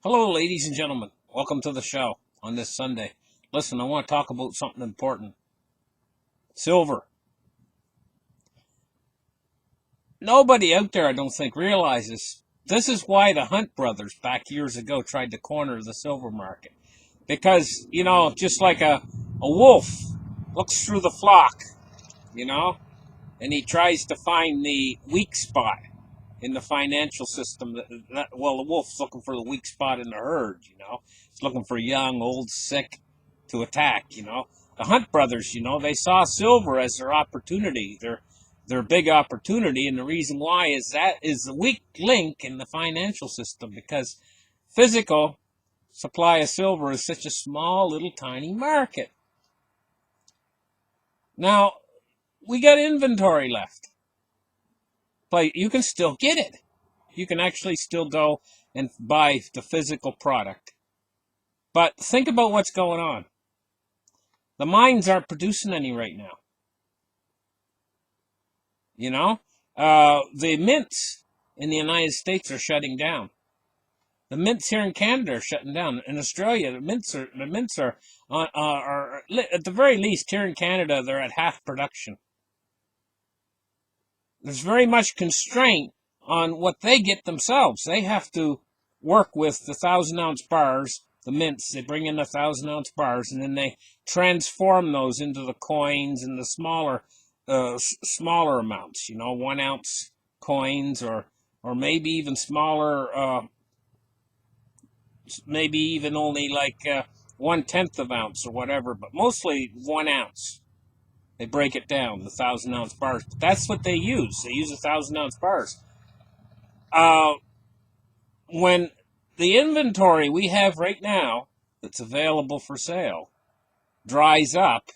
Hello, ladies and gentlemen. Welcome to the show on this Sunday. Listen, I want to talk about something important. Silver. Nobody out there, I don't think, realizes this is why the Hunt brothers back years ago tried to corner the silver market. Because, just like a wolf looks through the flock, you know, and he tries to find the weak spot in the financial system. Well, the wolf's looking for the weak spot in the herd. It's looking for young, old, sick to attack. The Hunt brothers, they saw silver as their opportunity, their big opportunity, and the reason why is that is the weak link in the financial system because physical supply of silver is such a small, little, tiny market. Now, we got inventory left, but you can still get it. You can actually still go and buy the physical product. But think about what's going on. The mines aren't producing any right now. The mints in the United States are shutting down. The mints here in Canada are shutting down. In Australia, the mints are at the very least here in Canada they're at half production. There's very much constraint on what they get themselves. They have to work with the 1,000-ounce bars, the mints. They bring in the 1,000-ounce bars, and then they transform those into the coins and the smaller amounts. 1-ounce coins, or maybe even smaller. Maybe even only like 1/10 of ounce or whatever, but mostly 1 ounce. They break it down, the 1,000-ounce bars. But that's what they use. They use 1,000-ounce bars. When the inventory we have right now that's available for sale dries up,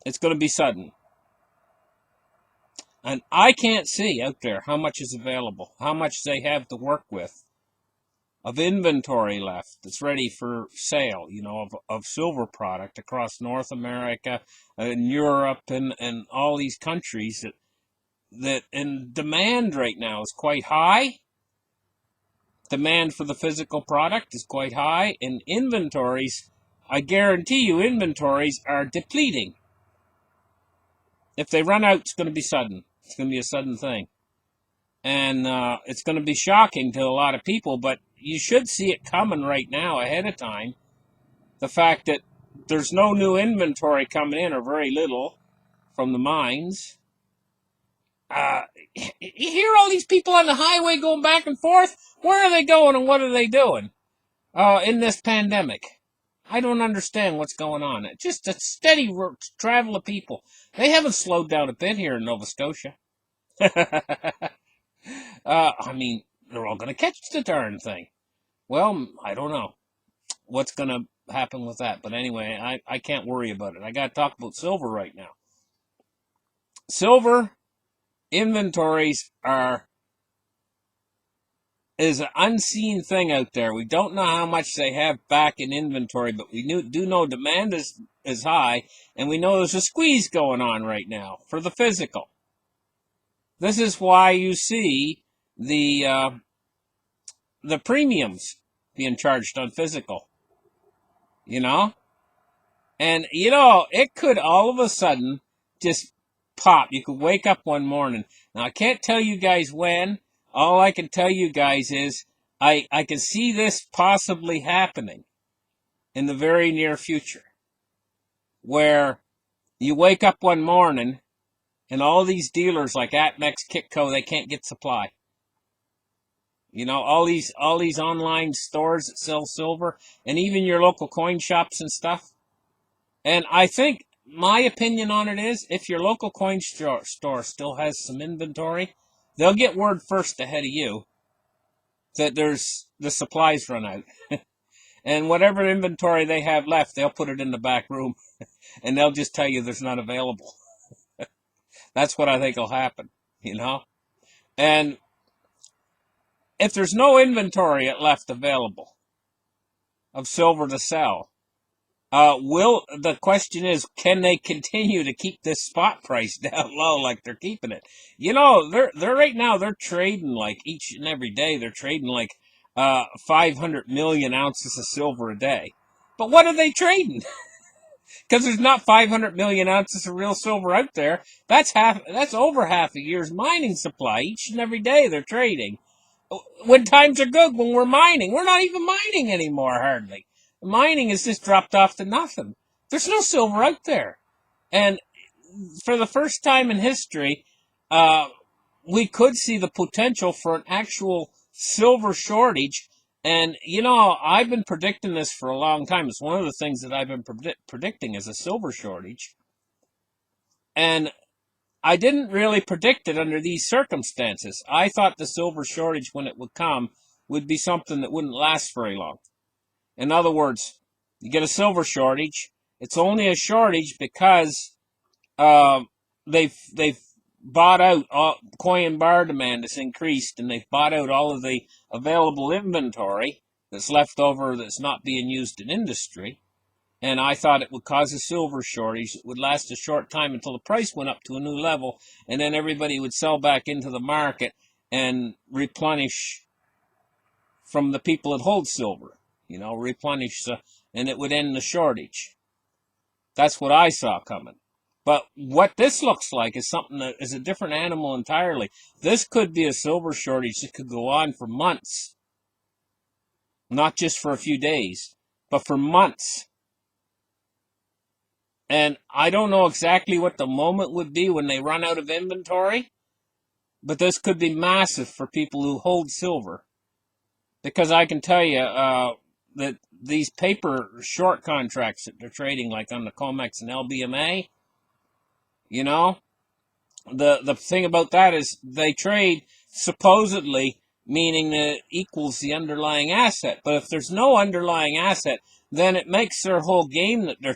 it's going to be sudden. And I can't see out there how much is available, how much they have to work with of inventory left that's ready for sale, of silver product across North America and Europe and all these countries that in demand right now is quite high. Demand for the physical product is quite high, and inventories, I guarantee you, inventories are depleting. If they run out, it's going to be sudden. It's going to be a sudden thing. And it's going to be shocking to a lot of people, but you should see it coming right now ahead of time. The fact that there's no new inventory coming in, or very little, from the mines. You hear all these people on the highway going back and forth. Where are they going and what are they doing in this pandemic? I don't understand what's going on. It's just a steady travel of people. They haven't slowed down a bit here in Nova Scotia. They're all going to catch the darn thing. Well, I don't know what's going to happen with that. But anyway, I can't worry about it. I got to talk about silver right now. Silver inventories is an unseen thing out there. We don't know how much they have back in inventory, but we do know demand is high, and we know there's a squeeze going on right now for the physical. This is why you see the premiums being charged on physical, and it could all of a sudden just pop. You could wake up one morning. Now, I can't tell you guys when. All I can tell you guys is I can see this possibly happening in the very near future, where you wake up one morning and all these dealers like Atmex, Kitco, they can't get supply. All these online stores that sell silver, and even your local coin shops and stuff. And I think my opinion on it is, if your local coin store still has some inventory, they'll get word first ahead of you that the supplies run out. And whatever inventory they have left, they'll put it in the back room and they'll just tell you there's not available. That's what I think will happen, And if there's no inventory left available of silver to sell, the question is, can they continue to keep this spot price down low like they're keeping it? They're right now, they're trading like each and every day. They're trading like 500 million ounces of silver a day. But what are they trading? Because there's not 500 million ounces of real silver out there. That's over half a year's mining supply. Each and every day they're trading. When times are good, when we're mining, we're not even mining anymore, hardly. Mining has just dropped off to nothing. There's no silver out there. And for the first time in history, we could see the potential for an actual silver shortage. And, I've been predicting this for a long time. It's one of the things that I've been predicting is a silver shortage. And I didn't really predict it under these circumstances. I thought the silver shortage, when it would come, would be something that wouldn't last very long. In other words, you get a silver shortage. It's only a shortage because they've bought out coin bar demand has increased, and they've bought out all of the available inventory that's left over that's not being used in industry. And I thought it would cause a silver shortage. It would last a short time until the price went up to a new level, and then everybody would sell back into the market and replenish from the people that hold silver. Replenish, and it would end the shortage. That's what I saw coming. But what this looks like is something that is a different animal entirely. This could be a silver shortage that could go on for months. Not just for a few days, but for months. And I don't know exactly what the moment would be when they run out of inventory, but this could be massive for people who hold silver. Because I can tell you that these paper short contracts that they're trading, like on the COMEX and LBMA, the thing about that is they trade supposedly, meaning that it equals the underlying asset. But if there's no underlying asset, then it makes their whole game that they're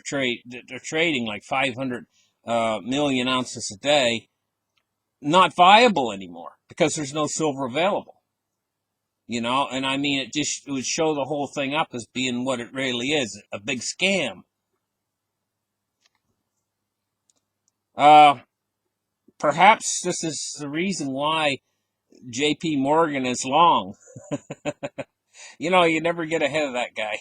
trading like 500 million ounces a day not viable anymore because there's no silver available. And I mean, it would show the whole thing up as being what it really is, a big scam. Perhaps this is the reason why JP Morgan is long. You never get ahead of that guy.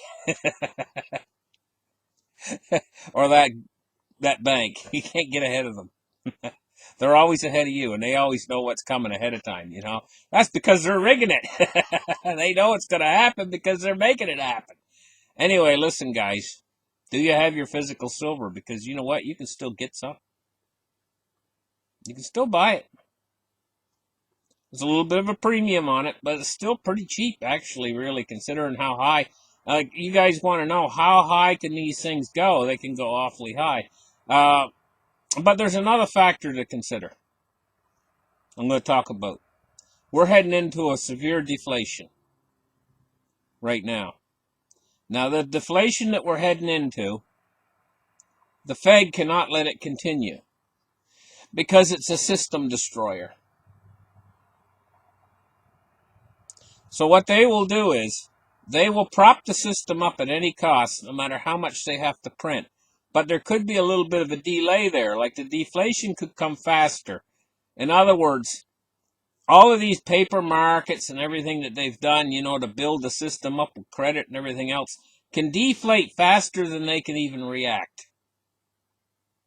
Or that bank. You can't get ahead of them. They're always ahead of you, and they always know what's coming ahead of time, That's because they're rigging it. They know it's going to happen because they're making it happen. Anyway, listen, guys. Do you have your physical silver? Because you know what? You can still get some. You can still buy it. There's a little bit of a premium on it, but it's still pretty cheap, actually, really, considering how high. You guys want to know how high can these things go? They can go awfully high. But there's another factor to consider. I'm going to talk about. We're heading into a severe deflation right now. Now, the deflation that we're heading into, the Fed cannot let it continue because it's a system destroyer. So what they will do is they will prop the system up at any cost, no matter how much they have to print. But there could be a little bit of a delay there, like the deflation could come faster. In other words, all of these paper markets and everything that they've done, to build the system up with credit and everything else, can deflate faster than they can even react.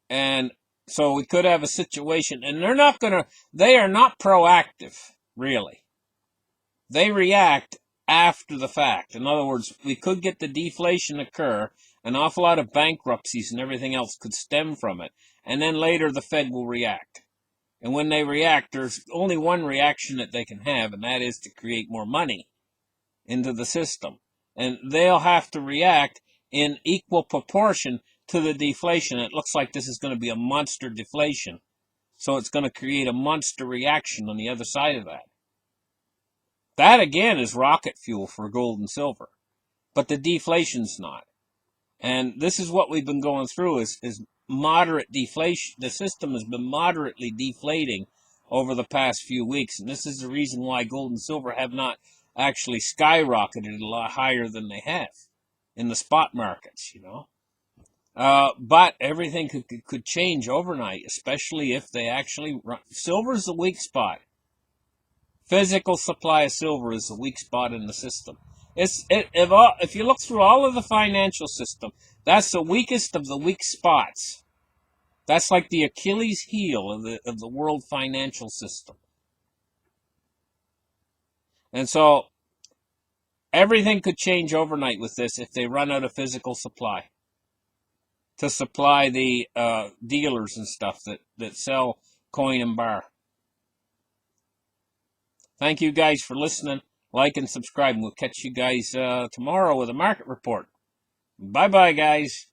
And so we could have a situation, and they are not proactive, really. They react after the fact. In other words, we could get the deflation occur, an awful lot of bankruptcies and everything else could stem from it, and then later the Fed will react. And when they react, there's only one reaction that they can have, and that is to create more money into the system. And they'll have to react in equal proportion to the deflation. It looks like this is going to be a monster deflation. So it's going to create a monster reaction on the other side of that. That, again, is rocket fuel for gold and silver. But the deflation's not. And this is what we've been going through is moderate deflation. The system has been moderately deflating over the past few weeks. And this is the reason why gold and silver have not actually skyrocketed a lot higher than they have in the spot markets, But everything could change overnight, especially if they actually run. Silver's the weak spot Physical supply of silver is the weak spot in the system. If you look through all of the financial system, that's the weakest of the weak spots. That's like the Achilles heel of the world financial system. And so everything could change overnight with this if they run out of physical supply to supply the dealers and stuff that sell coin and bar. Thank you guys for listening. Like and subscribe, and we'll catch you guys tomorrow with a market report. Bye-bye, guys.